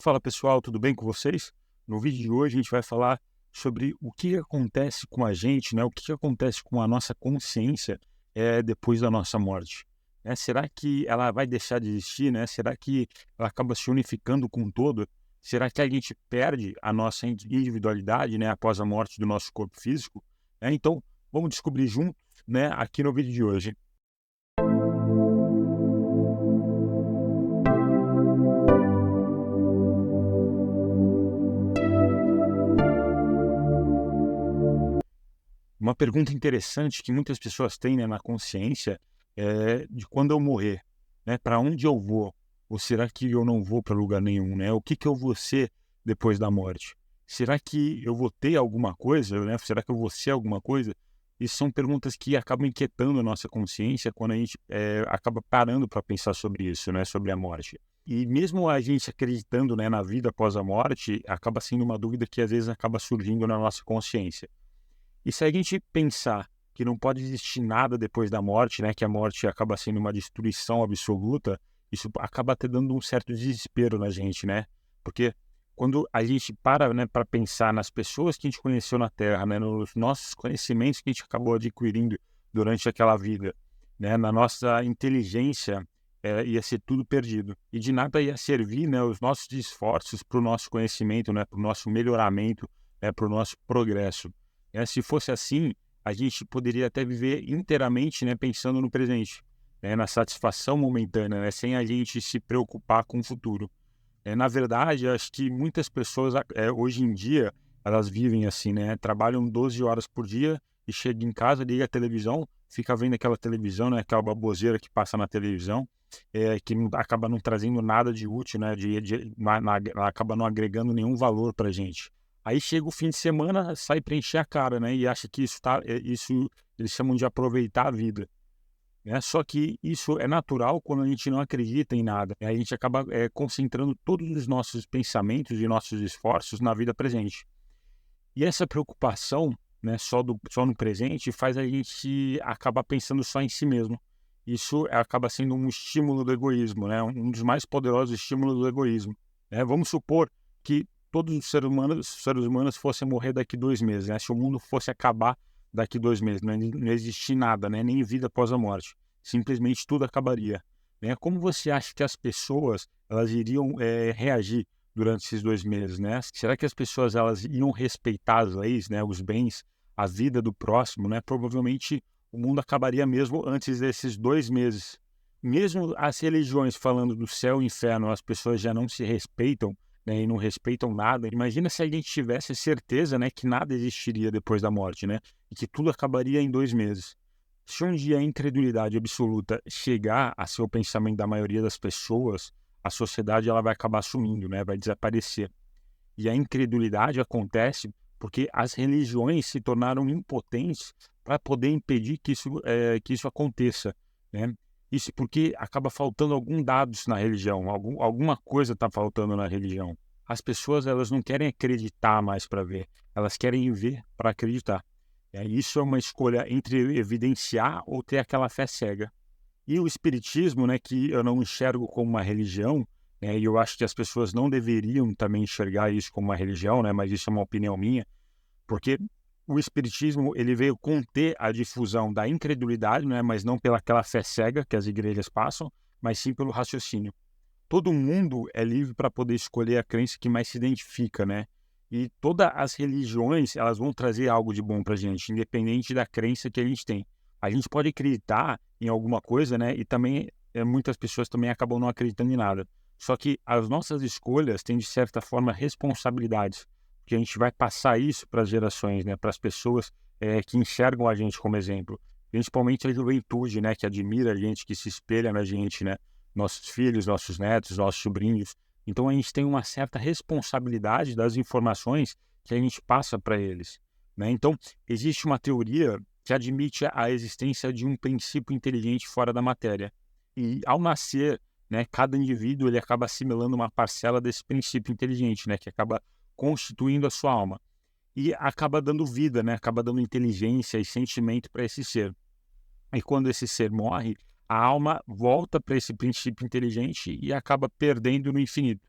Fala pessoal, tudo bem com vocês? No vídeo de hoje a gente vai falar sobre o que acontece com a gente, né? O que acontece com a nossa consciência depois da nossa morte. Né? Será que ela vai deixar de existir, né? Será que ela acaba se unificando com o todo? Será que a gente perde a nossa individualidade, né, após a morte do nosso corpo físico? Então, vamos descobrir juntos, né, aqui no vídeo de hoje. Uma pergunta interessante que muitas pessoas têm, né, na consciência é de quando eu morrer, né? Para onde eu vou? Ou será que eu não vou para lugar nenhum, né? O que que eu vou ser depois da morte? Será que eu vou ter alguma coisa, né? Será que eu vou ser alguma coisa? E são perguntas que acabam inquietando a nossa consciência quando a gente acaba parando para pensar sobre isso, né? Sobre a morte. E mesmo a gente acreditando, né, na vida após a morte, acaba sendo uma dúvida que às vezes acaba surgindo na nossa consciência. E se a gente pensar que não pode existir nada depois da morte, né, que a morte acaba sendo uma destruição absoluta, isso acaba até dando um certo desespero na gente, né? Porque quando a gente para, né, para pensar nas pessoas que a gente conheceu na Terra, né, nos nossos conhecimentos que a gente acabou adquirindo durante aquela vida, né, na nossa inteligência, ia ser tudo perdido. E de nada ia servir, né, os nossos esforços para o nosso conhecimento, né, para o nosso melhoramento, né, para o nosso progresso. Se fosse assim, a gente poderia até viver inteiramente, né, pensando no presente, né, na satisfação momentânea, né, sem a gente se preocupar com o futuro. Na verdade, acho que muitas pessoas hoje em dia, elas vivem assim, né, trabalham 12 horas por dia e chega em casa, liga a televisão, fica vendo aquela televisão, né, aquela baboseira que passa na televisão, que não, acaba não trazendo nada de útil, né, acaba não agregando nenhum valor para a gente. Aí chega o fim de semana, sai para encher a cara, né, e acha que isso eles chamam de aproveitar a vida, né. Só que isso é natural quando a gente não acredita em nada, a gente acaba, concentrando todos os nossos pensamentos e nossos esforços na vida presente. E essa preocupação, né, só no presente faz a gente acabar pensando só em si mesmo. Isso acaba sendo um estímulo do egoísmo, né, um dos mais poderosos estímulos do egoísmo, né. Vamos supor que todos os seres humanos fossem morrer daqui 2 meses, né, se o mundo fosse acabar daqui 2 meses, não existir nada, né, nem vida após a morte, simplesmente tudo acabaria, né. Como você acha que as pessoas, elas iriam, reagir durante esses 2 meses, né? Será que as pessoas elas iam respeitar as leis, né, os bens, a vida do próximo, né? Provavelmente o mundo acabaria mesmo antes desses 2 meses. Mesmo as religiões falando do céu e inferno, as pessoas já não se respeitam, né, e não respeitam nada. Imagina se a gente tivesse certeza, né, que nada existiria depois da morte, né? E que tudo acabaria em 2 meses. Se um dia a incredulidade absoluta chegar a ser o pensamento da maioria das pessoas, a sociedade ela vai acabar sumindo, né, vai desaparecer. E a incredulidade acontece porque as religiões se tornaram impotentes para poder impedir que isso aconteça, né. Isso porque acaba faltando algum dados na religião, alguma coisa está faltando na religião. As pessoas elas não querem acreditar mais para ver, elas querem ver para acreditar. Isso é uma escolha entre evidenciar ou ter aquela fé cega. E o espiritismo, né, que eu não enxergo como uma religião, né, e eu acho que as pessoas não deveriam também enxergar isso como uma religião, né, mas isso é uma opinião minha, porque o espiritismo ele veio conter a difusão da incredulidade, né, mas não pela aquela fé cega que as igrejas passam, mas sim pelo raciocínio. Todo mundo é livre para poder escolher a crença que mais se identifica, né? E todas as religiões, elas vão trazer algo de bom para a gente, independente da crença que a gente tem. A gente pode acreditar em alguma coisa, né? E também, muitas pessoas também acabam não acreditando em nada. Só que as nossas escolhas têm, de certa forma, responsabilidades, porque a gente vai passar isso para as gerações, né? Para as pessoas que enxergam a gente como exemplo. Principalmente a juventude, né? Que admira a gente, que se espelha na gente, né? Nossos filhos, nossos netos, nossos sobrinhos. Então a gente tem uma certa responsabilidade das informações que a gente passa para eles, né? Então existe uma teoria que admite a existência de um princípio inteligente fora da matéria. E ao nascer, né, cada indivíduo ele acaba assimilando uma parcela desse princípio inteligente, né, que acaba constituindo a sua alma e acaba dando vida, né, acaba dando inteligência e sentimento para esse ser. E quando esse ser morre, a alma volta para esse princípio inteligente e acaba perdendo no infinito.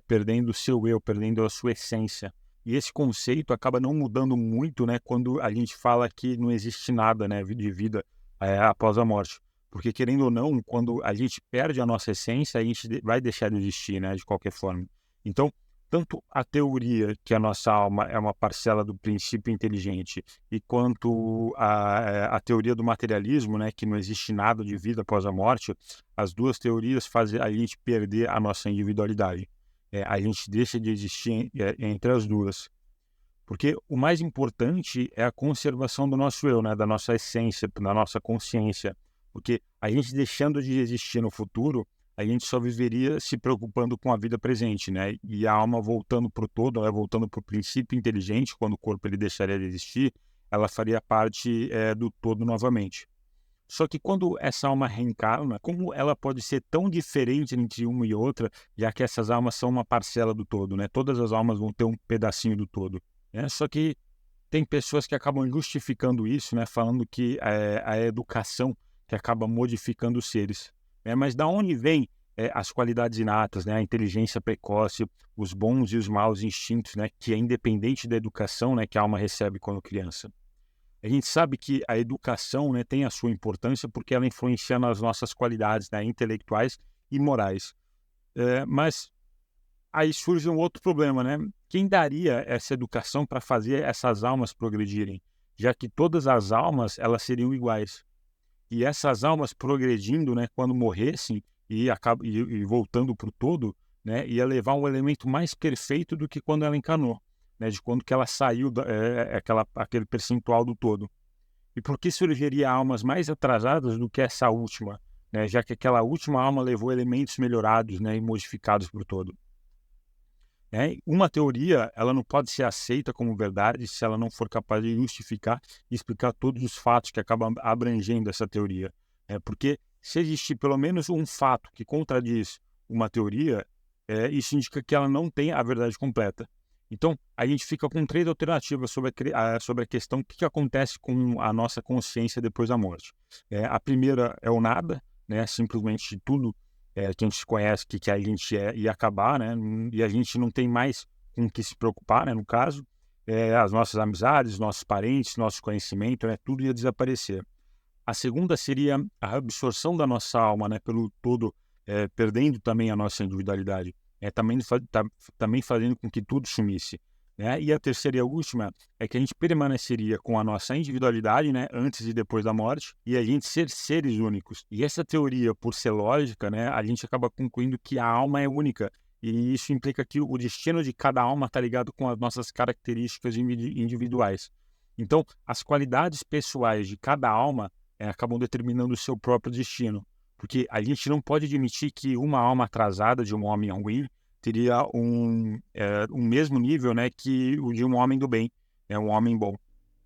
perdendo o seu eu, perdendo a sua essência. E esse conceito acaba não mudando muito, né, quando a gente fala que não existe nada, né, de vida após a morte. Porque, querendo ou não, quando a gente perde a nossa essência, a gente vai deixar de existir, né, de qualquer forma. Então, tanto a teoria que a nossa alma é uma parcela do princípio inteligente, e quanto a teoria do materialismo, né, que não existe nada de vida após a morte, as duas teorias fazem a gente perder a nossa individualidade. A gente deixa de existir entre as duas. Porque o mais importante é a conservação do nosso eu, né, da nossa essência, da nossa consciência. Porque a gente deixando de existir no futuro, a gente só viveria se preocupando com a vida presente, né? E a alma voltando para o todo, ela voltando para o princípio inteligente, quando o corpo ele deixaria de existir, ela faria parte do todo novamente. Só que quando essa alma reencarna, como ela pode ser tão diferente entre uma e outra, já que essas almas são uma parcela do todo, né? Todas as almas vão ter um pedacinho do todo, né? Só que tem pessoas que acabam justificando isso, né? Falando que é a educação que acaba modificando os seres, né? Mas da onde vem as qualidades inatas, né? A inteligência precoce, os bons e os maus instintos, né? Que é independente da educação, né? Que a alma recebe quando criança. A gente sabe que a educação, né, tem a sua importância porque ela influencia nas nossas qualidades, né, intelectuais e morais. Mas aí surge um outro problema, né? Quem daria essa educação para fazer essas almas progredirem? Já que todas as almas elas seriam iguais. E essas almas progredindo, né, quando morressem e voltando para o todo, né, ia levar um elemento mais perfeito do que quando ela encarnou, né, de quando que ela saiu aquele percentual do todo. E por que surgiria almas mais atrasadas do que essa última, né, já que aquela última alma levou elementos melhorados, né, e modificados para o todo? Uma teoria, ela não pode ser aceita como verdade se ela não for capaz de justificar e explicar todos os fatos que acabam abrangendo essa teoria. Porque se existir pelo menos um fato que contradiz uma teoria, isso indica que ela não tem a verdade completa. Então, a gente fica com três alternativas sobre a questão do que acontece com a nossa consciência depois da morte. A primeira é o nada, né? Simplesmente tudo que a gente conhece que a gente ia acabar, né? E a gente não tem mais com o que se preocupar, né? No caso, as nossas amizades, nossos parentes, nosso conhecimento, né? Tudo ia desaparecer. A segunda seria a absorção da nossa alma, né? Pelo todo, perdendo também a nossa individualidade, também fazendo com que tudo sumisse, né? E a terceira e a última é que a gente permaneceria com a nossa individualidade, né, antes e depois da morte, e a gente ser seres únicos. E essa teoria, por ser lógica, né, a gente acaba concluindo que a alma é única, e isso implica que o destino de cada alma está ligado com as nossas características individuais. Então, as qualidades pessoais de cada alma acabam determinando o seu próprio destino, porque a gente não pode admitir que uma alma atrasada de um homem ruim teria um mesmo nível, né, que o de um homem do bem, um homem bom.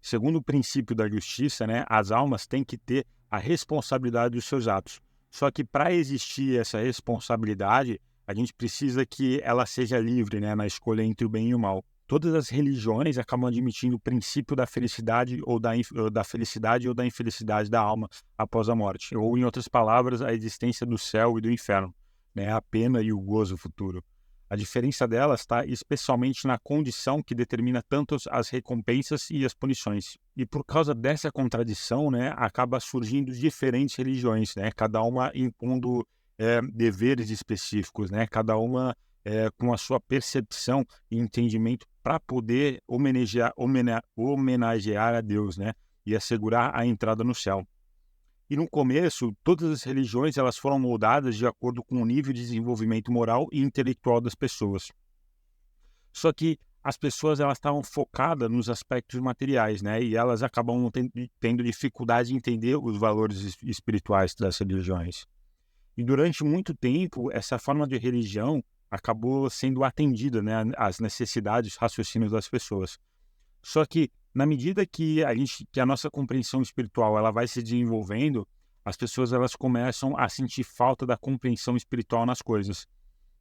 Segundo o princípio da justiça, né, as almas têm que ter a responsabilidade dos seus atos. Só que para existir essa responsabilidade, a gente precisa que ela seja livre, né, na escolha entre o bem e o mal. Todas as religiões acabam admitindo o princípio da felicidade ou da felicidade ou da infelicidade da alma após a morte, ou, em outras palavras, a existência do céu e do inferno, né, a pena e o gozo futuro. A diferença delas está especialmente na condição que determina tanto as recompensas e as punições. E por causa dessa contradição, né, acaba surgindo diferentes religiões, né, cada uma impondo deveres específicos, né, cada uma com a sua percepção e entendimento para poder homenagear a Deus, né, e assegurar a entrada no céu. E no começo, todas as religiões elas foram moldadas de acordo com o nível de desenvolvimento moral e intelectual das pessoas. Só que as pessoas elas estavam focadas nos aspectos materiais, né? E elas acabam tendo dificuldade em entender os valores espirituais das religiões. E durante muito tempo, essa forma de religião acabou sendo atendida, né, às necessidades, raciocínios das pessoas. Só que na medida que a nossa compreensão espiritual ela vai se desenvolvendo, as pessoas elas começam a sentir falta da compreensão espiritual nas coisas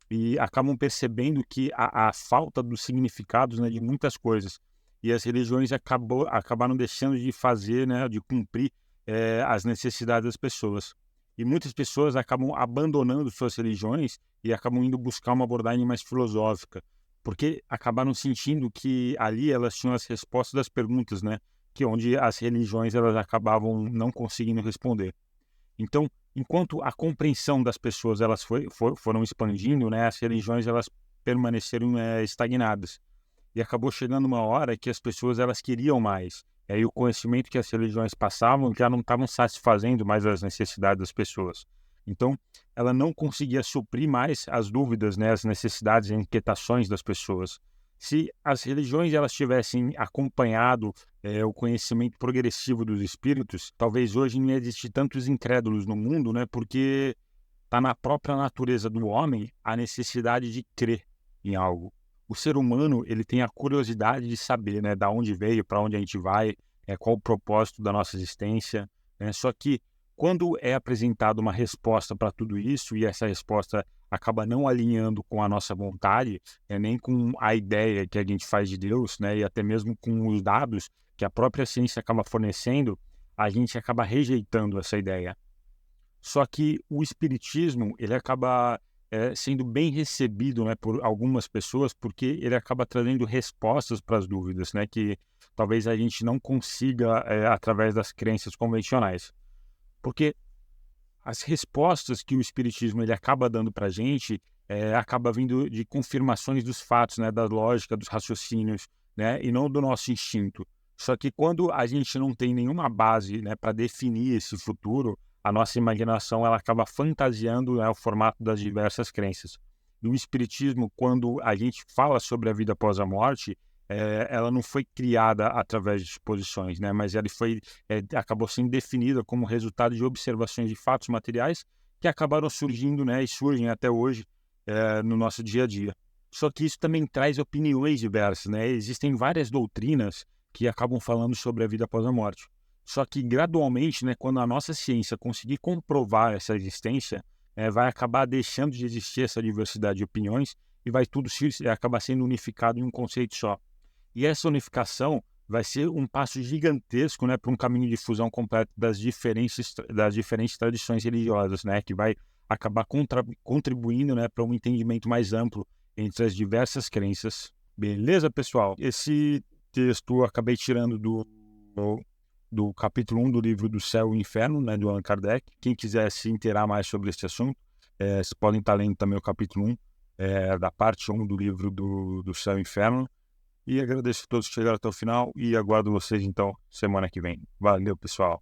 e acabam percebendo que a falta dos significados, né, de muitas coisas, e as religiões acabaram deixando de fazer, né, de cumprir as necessidades das pessoas. E muitas pessoas acabam abandonando suas religiões e acabam indo buscar uma abordagem mais filosófica, porque acabaram sentindo que ali elas tinham as respostas das perguntas, né? Que onde as religiões elas acabavam não conseguindo responder. Então, enquanto a compreensão das pessoas elas foram expandindo, né? As religiões elas permaneceram estagnadas. E acabou chegando uma hora que as pessoas elas queriam mais. E aí o conhecimento que as religiões passavam já não estavam satisfazendo mais as necessidades das pessoas. Então, ela não conseguia suprir mais as dúvidas, né, as necessidades e inquietações das pessoas. Se as religiões elas tivessem acompanhado o conhecimento progressivo dos espíritos, talvez hoje não existisse tantos incrédulos no mundo, né, porque está na própria natureza do homem a necessidade de crer em algo. O ser humano ele tem a curiosidade de saber, né, da onde veio, para onde a gente vai, qual o propósito da nossa existência, né? Só que quando é apresentada uma resposta para tudo isso e essa resposta acaba não alinhando com a nossa vontade, nem com a ideia que a gente faz de Deus, né, e até mesmo com os dados que a própria ciência acaba fornecendo, a gente acaba rejeitando essa ideia. Só que o espiritismo, ele acaba sendo bem recebido, né, por algumas pessoas, porque ele acaba trazendo respostas para as dúvidas, né, que talvez a gente não consiga através das crenças convencionais. Porque as respostas que o espiritismo ele acaba dando para a gente acaba vindo de confirmações dos fatos, né, da lógica, dos raciocínios, né, e não do nosso instinto. Só que quando a gente não tem nenhuma base, né, para definir esse futuro, a nossa imaginação ela acaba fantasiando, né, o formato das diversas crenças. No espiritismo, quando a gente fala sobre a vida após a morte, ela não foi criada através de suposições, né, mas ela acabou sendo definida como resultado de observações de fatos materiais que acabaram surgindo, né, e surgem até hoje no nosso dia a dia. Só que isso também traz opiniões diversas, né? Existem várias doutrinas que acabam falando sobre a vida após a morte. Só que gradualmente, né, quando a nossa ciência conseguir comprovar essa existência, vai acabar deixando de existir essa diversidade de opiniões e vai tudo acabar sendo unificado em um conceito só. E essa unificação vai ser um passo gigantesco, né, para um caminho de fusão completo das diferentes tradições religiosas, né, que vai acabar contribuindo, né, para um entendimento mais amplo entre as diversas crenças. Beleza, pessoal? Esse texto eu acabei tirando do capítulo 1 do livro do Céu e o Inferno, né, do Allan Kardec. Quem quiser se inteirar mais sobre esse assunto, vocês podem estar lendo também o capítulo 1, da parte 1 do livro do Céu e o Inferno. E agradeço a todos que chegaram até o final e aguardo vocês, então, semana que vem. Valeu, pessoal!